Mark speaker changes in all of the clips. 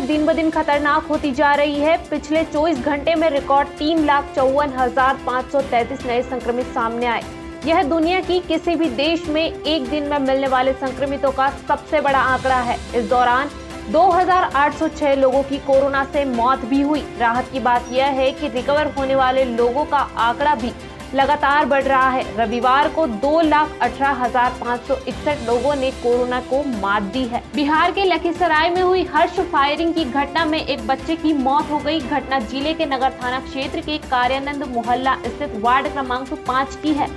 Speaker 1: दिन ब दिन खतरनाक होती जा रही है। पिछले 24 घंटे में रिकॉर्ड 3,54,533 नए संक्रमित सामने आए। यह दुनिया की किसी भी देश में एक दिन में मिलने वाले संक्रमितों का सबसे बड़ा आंकड़ा है। इस दौरान 2,806 लोगों की कोरोना से मौत भी हुई। राहत की बात यह है कि रिकवर होने वाले लोगों का आंकड़ा भी लगातार बढ़ रहा है। रविवार को 2,18,561 लोगों ने कोरोना को मात दी है। बिहार के लखीसराय में हुई हर्ष फायरिंग की घटना में एक बच्चे की मौत हो गई। घटना जिले के नगर थाना क्षेत्र के कार्यानंद मोहल्ला स्थित वार्ड क्रमांक 5 की है।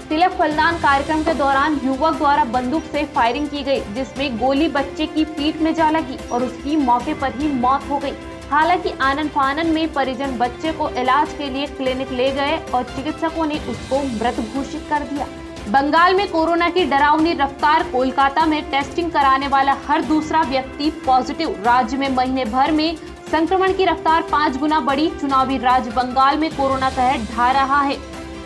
Speaker 1: तिलक फलदान कार्यक्रम के दौरान युवक द्वारा बंदूक से फायरिंग की गई, जिसमें गोली बच्चे की पीठ में जा लगी और उसकी मौके पर ही मौत हो गई। हालांकि आनन फानन में परिजन बच्चे को इलाज के लिए क्लिनिक ले गए और चिकित्सकों ने उसको मृत घोषित कर दिया। बंगाल में कोरोना की डरावनी रफ्तार। कोलकाता में टेस्टिंग कराने वाला हर दूसरा व्यक्ति पॉजिटिव। राज्य में महीने भर में संक्रमण की रफ्तार 5 गुना बढ़ी। चुनावी राज्य बंगाल में कोरोना कहर ढा रहा है।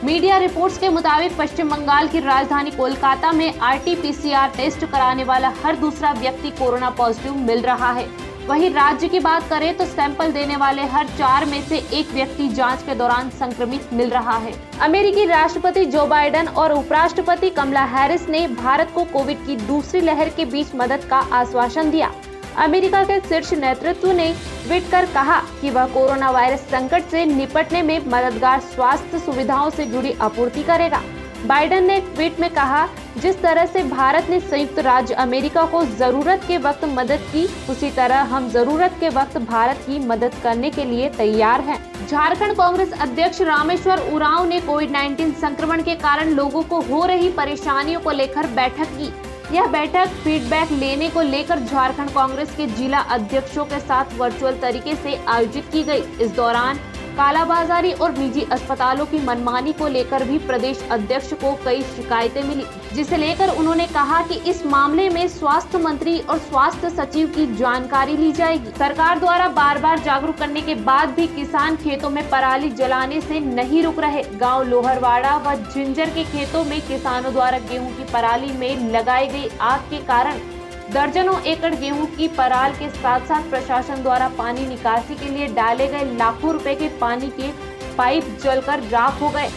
Speaker 1: मीडिया रिपोर्ट्स के मुताबिक पश्चिम बंगाल की राजधानी कोलकाता में RT-PCR टेस्ट कराने वाला हर दूसरा व्यक्ति कोरोना पॉजिटिव मिल रहा है। वहीं राज्य की बात करें तो सैंपल देने वाले हर 4 में से एक व्यक्ति जांच के दौरान संक्रमित मिल रहा है। अमेरिकी राष्ट्रपति जो बाइडेन और उपराष्ट्रपति कमला हैरिस ने भारत को कोविड की दूसरी लहर के बीच मदद का आश्वासन दिया। अमेरिका के शीर्ष नेतृत्व ने ट्वीट कर कहा कि वह कोरोना वायरस संकट से निपटने में मददगार स्वास्थ्य सुविधाओं से जुड़ी आपूर्ति करेगा। बाइडेन ने ट्वीट में कहा, जिस तरह से भारत ने संयुक्त राज्य अमेरिका को जरूरत के वक्त मदद की, उसी तरह हम जरूरत के वक्त भारत की मदद करने के लिए तैयार हैं। झारखंड कांग्रेस अध्यक्ष रामेश्वर उरांव ने कोविड-19 संक्रमण के कारण लोगों को हो रही परेशानियों को लेकर बैठक की। यह बैठक फीडबैक लेने को लेकर झारखंड कांग्रेस के जिला अध्यक्षों के साथ वर्चुअल तरीके से आयोजित की गई। इस दौरान कालाबाजारी और निजी अस्पतालों की मनमानी को लेकर भी प्रदेश अध्यक्ष को कई शिकायतें मिली, जिसे लेकर उन्होंने कहा कि इस मामले में स्वास्थ्य मंत्री और स्वास्थ्य सचिव की जानकारी ली जाएगी। सरकार द्वारा बार बार जागरूक करने के बाद भी किसान खेतों में पराली जलाने से नहीं रुक रहे। गांव लोहरवाड़ा व झिंझर के खेतों में किसानों द्वारा गेहूं की पराली में लगाई गई आग के कारण दर्जनों एकड़ गेहूं की पराल के साथ साथ प्रशासन द्वारा पानी निकासी के लिए डाले गए लाखों रुपए के पानी के पाइप जलकर राख हो गए।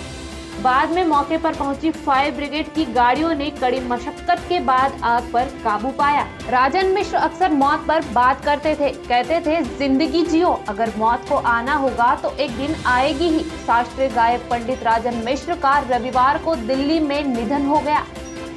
Speaker 1: बाद में मौके पर पहुंची फायर ब्रिगेड की गाड़ियों ने कड़ी मशक्कत के बाद आग पर काबू पाया। राजन मिश्र अक्सर मौत पर बात करते थे, कहते थे जिंदगी जियो, अगर मौत को आना होगा तो एक दिन आएगी ही। शास्त्रीय गायक पंडित राजन मिश्र का रविवार को दिल्ली में निधन हो गया।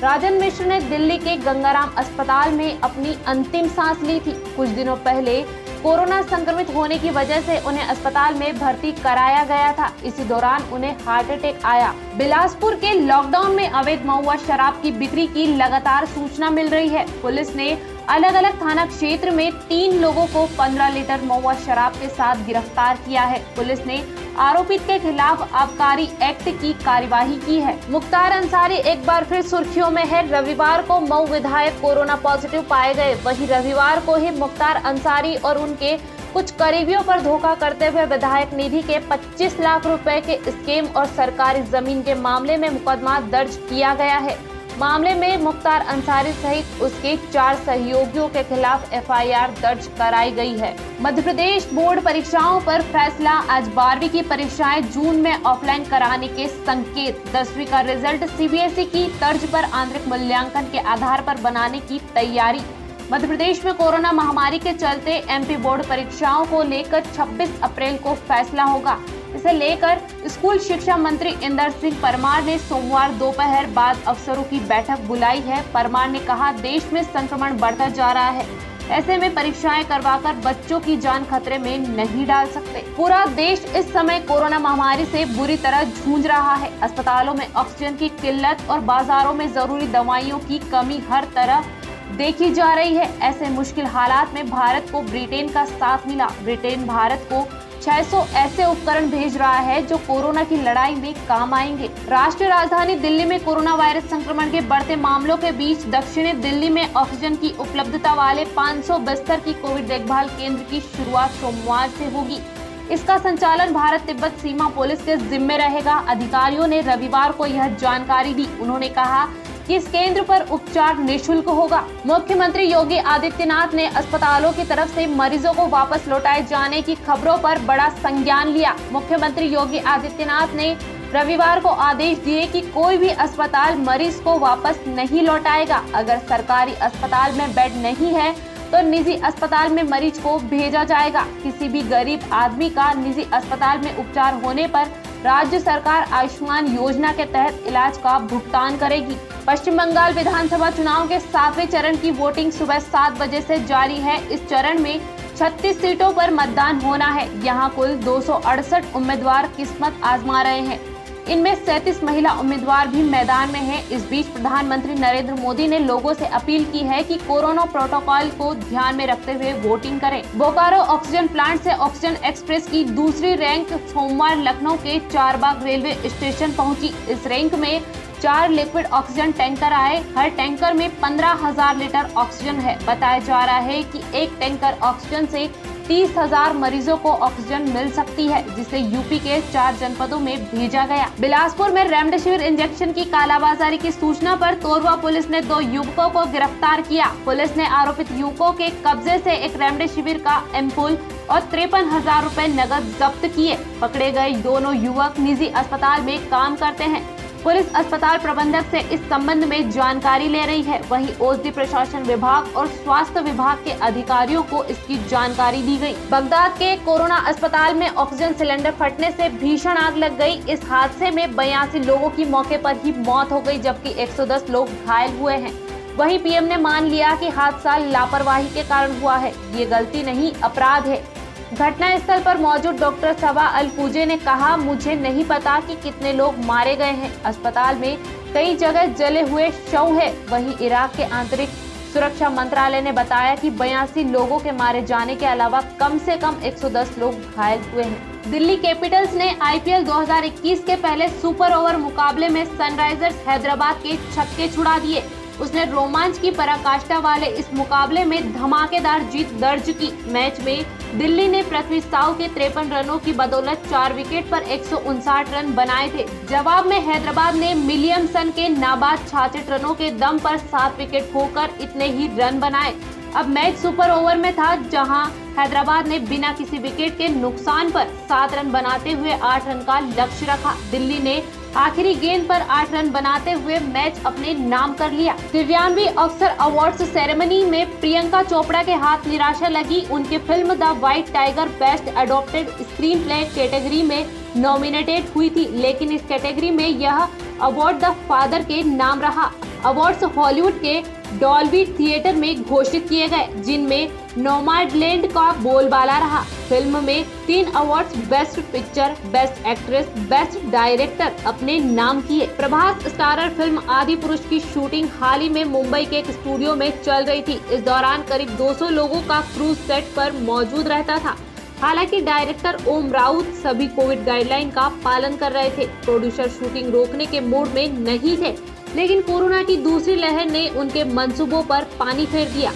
Speaker 1: राजन मिश्र ने दिल्ली के गंगाराम अस्पताल में अपनी अंतिम सांस ली थी। कुछ दिनों पहले कोरोना संक्रमित होने की वजह से उन्हें अस्पताल में भर्ती कराया गया था। इसी दौरान उन्हें हार्ट अटैक आया। बिलासपुर के लॉकडाउन में अवैध महुआ शराब की बिक्री की लगातार सूचना मिल रही है। पुलिस ने अलग अलग थाना क्षेत्र में 3 लोगों को 15 लीटर महुआ शराब के साथ गिरफ्तार किया है। पुलिस ने आरोपित के खिलाफ आबकारी एक्ट की कार्यवाही की है। मुख्तार अंसारी एक बार फिर सुर्खियों में है। रविवार को मऊ विधायक कोरोना पॉजिटिव पाए गए। वहीं रविवार को ही मुख्तार अंसारी और उनके कुछ करीबियों पर धोखा करते हुए विधायक निधि के 25 लाख रुपए के स्कीम और सरकारी जमीन के मामले में मुकदमा दर्ज किया गया है। मामले में मुख्तार अंसारी सहित उसके 4 सहयोगियों के खिलाफ FIR दर्ज कराई गई है। मध्य प्रदेश बोर्ड परीक्षाओं पर फैसला। आज 12वीं की परीक्षाएं जून में ऑफलाइन कराने के संकेत। 10वीं का रिजल्ट CBSE की तर्ज पर आंतरिक मूल्यांकन के आधार पर बनाने की तैयारी। मध्य प्रदेश में कोरोना महामारी के चलते MP बोर्ड परीक्षाओं को लेकर 26 अप्रैल को फैसला होगा। इसे लेकर स्कूल शिक्षा मंत्री इंदर सिंह परमार ने सोमवार दोपहर बाद अफसरों की बैठक बुलाई है। परमार ने कहा, देश में संक्रमण बढ़ता जा रहा है, ऐसे में परीक्षाएं करवाकर बच्चों की जान खतरे में नहीं डाल सकते। पूरा देश इस समय कोरोना महामारी से बुरी तरह जूझ रहा है। अस्पतालों में ऑक्सीजन की किल्लत और बाजारों में जरूरी दवाइयों की कमी हर तरह देखी जा रही है। ऐसे मुश्किल हालात में भारत को ब्रिटेन का साथ मिला। ब्रिटेन भारत को 600 ऐसे उपकरण भेज रहा है जो कोरोना की लड़ाई में काम आएंगे। राष्ट्रीय राजधानी दिल्ली में कोरोना वायरस संक्रमण के बढ़ते मामलों के बीच दक्षिणी दिल्ली में ऑक्सीजन की उपलब्धता वाले 500 बिस्तर की कोविड देखभाल केंद्र की शुरुआत सोमवार से होगी। इसका संचालन भारत तिब्बत सीमा पुलिस के जिम्मे रहेगा। अधिकारियों ने रविवार को यह जानकारी दी। उन्होंने कहा कि इस केंद्र पर उपचार निःशुल्क होगा। मुख्यमंत्री योगी आदित्यनाथ ने अस्पतालों की तरफ से मरीजों को वापस लौटाए जाने की खबरों पर बड़ा संज्ञान लिया। मुख्यमंत्री योगी आदित्यनाथ ने रविवार को आदेश दिए कि कोई भी अस्पताल मरीज को वापस नहीं लौटाएगा। अगर सरकारी अस्पताल में बेड नहीं है तो निजी अस्पताल में मरीज को भेजा जाएगा। किसी भी गरीब आदमी का निजी अस्पताल में उपचार होने पर राज्य सरकार आयुष्मान योजना के तहत इलाज का भुगतान करेगी। पश्चिम बंगाल विधानसभा चुनाव के 7वें चरण की वोटिंग सुबह 7 बजे से जारी है। इस चरण में 36 सीटों पर मतदान होना है। यहाँ कुल 268 उम्मीदवार किस्मत आजमा रहे हैं। इनमें 37 महिला उम्मीदवार भी मैदान में हैं। इस बीच प्रधानमंत्री नरेंद्र मोदी ने लोगों से अपील की है कि कोरोना प्रोटोकॉल को ध्यान में रखते हुए वोटिंग करें। बोकारो ऑक्सीजन प्लांट से ऑक्सीजन एक्सप्रेस की दूसरी रैंक सोमवार लखनऊ के चारबाग रेलवे स्टेशन पहुंची। इस रैंक में 4 लिक्विड ऑक्सीजन टैंकर आए। हर टैंकर में 15,000 लीटर ऑक्सीजन है। बताया जा रहा है कि एक टैंकर ऑक्सीजन से 30,000 मरीजों को ऑक्सीजन मिल सकती है, जिसे यूपी के 4 जनपदों में भेजा गया। बिलासपुर में रेमडेसिविर इंजेक्शन की कालाबाजारी की सूचना पर तोरवा पुलिस ने 2 युवकों को गिरफ्तार किया। पुलिस ने आरोपित युवकों के कब्जे से एक रेमडेसिविर का एम्पुल और 53,000 रुपए नकद जब्त किए। पकड़े गए दोनों युवक निजी अस्पताल में काम करते हैं। पुलिस अस्पताल प्रबंधक से इस संबंध में जानकारी ले रही है। वहीं औषधि प्रशासन विभाग और स्वास्थ्य विभाग के अधिकारियों को इसकी जानकारी दी गई। बगदाद के कोरोना अस्पताल में ऑक्सीजन सिलेंडर फटने से भीषण आग लग गई। इस हादसे में 82 लोगों की मौके पर ही मौत हो गई, जबकि 110 लोग घायल हुए हैं। वहीं पीएम ने मान लिया कि हादसा लापरवाही के कारण हुआ है। ये गलती नहीं, अपराध है। घटना स्थल पर मौजूद डॉक्टर सबा अल पूजे ने कहा, मुझे नहीं पता कि कितने लोग मारे गए हैं। अस्पताल में कई जगह जले हुए शव है। वहीं इराक के आंतरिक सुरक्षा मंत्रालय ने बताया कि 82 लोगों के मारे जाने के अलावा कम से कम 110 लोग घायल हुए हैं। दिल्ली कैपिटल्स ने आईपीएल 2021 के पहले सुपर ओवर मुकाबले में सनराइजर्स हैदराबाद के छक्के छुड़ा दिए। उसने रोमांच की पराकाष्ठा वाले इस मुकाबले में धमाकेदार जीत दर्ज की। मैच में दिल्ली ने पृथ्वी साउ के 53 रनों की बदौलत 4 विकेट पर 159 रन बनाए थे। जवाब में हैदराबाद ने विलियमसन के नाबाद 66 रनों के दम पर 7 विकेट खोकर इतने ही रन बनाए। अब मैच सुपर ओवर में था, जहां हैदराबाद ने बिना किसी विकेट के नुकसान पर 7 रन बनाते हुए 8 रन का लक्ष्य रखा। दिल्ली ने आखिरी गेंद पर 8 रन बनाते हुए मैच अपने नाम कर लिया। दिव्यांगी ऑस्कर अवार्ड्स सेरेमनी में प्रियंका चोपड़ा के हाथ निराशा लगी। उनकी film the white tiger best adopted screen play category में नॉमिनेटेड हुई थी, लेकिन इस कैटेगरी में यह अवार्ड द फादर के नाम रहा। अवार्ड्स हॉलीवुड के डॉल्बी थिएटर में घोषित किए गए, जिनमें नोमैडलैंड का बोलबाला रहा। फिल्म में 3 awards best picture, best actress, best director अपने नाम किए। प्रभास स्टारर फिल्म आदि पुरुष की शूटिंग हाल ही में मुंबई के एक स्टूडियो में चल रही थी। इस दौरान करीब 200 लोगों का क्रू सेट पर मौजूद रहता था। हालांकि डायरेक्टर ओम राउत सभी कोविड गाइडलाइन का पालन कर रहे थे। प्रोड्यूसर शूटिंग रोकने के मूड में नहीं थे, लेकिन कोरोना की दूसरी लहर ने उनके मंसूबों पर पानी फेर दिया।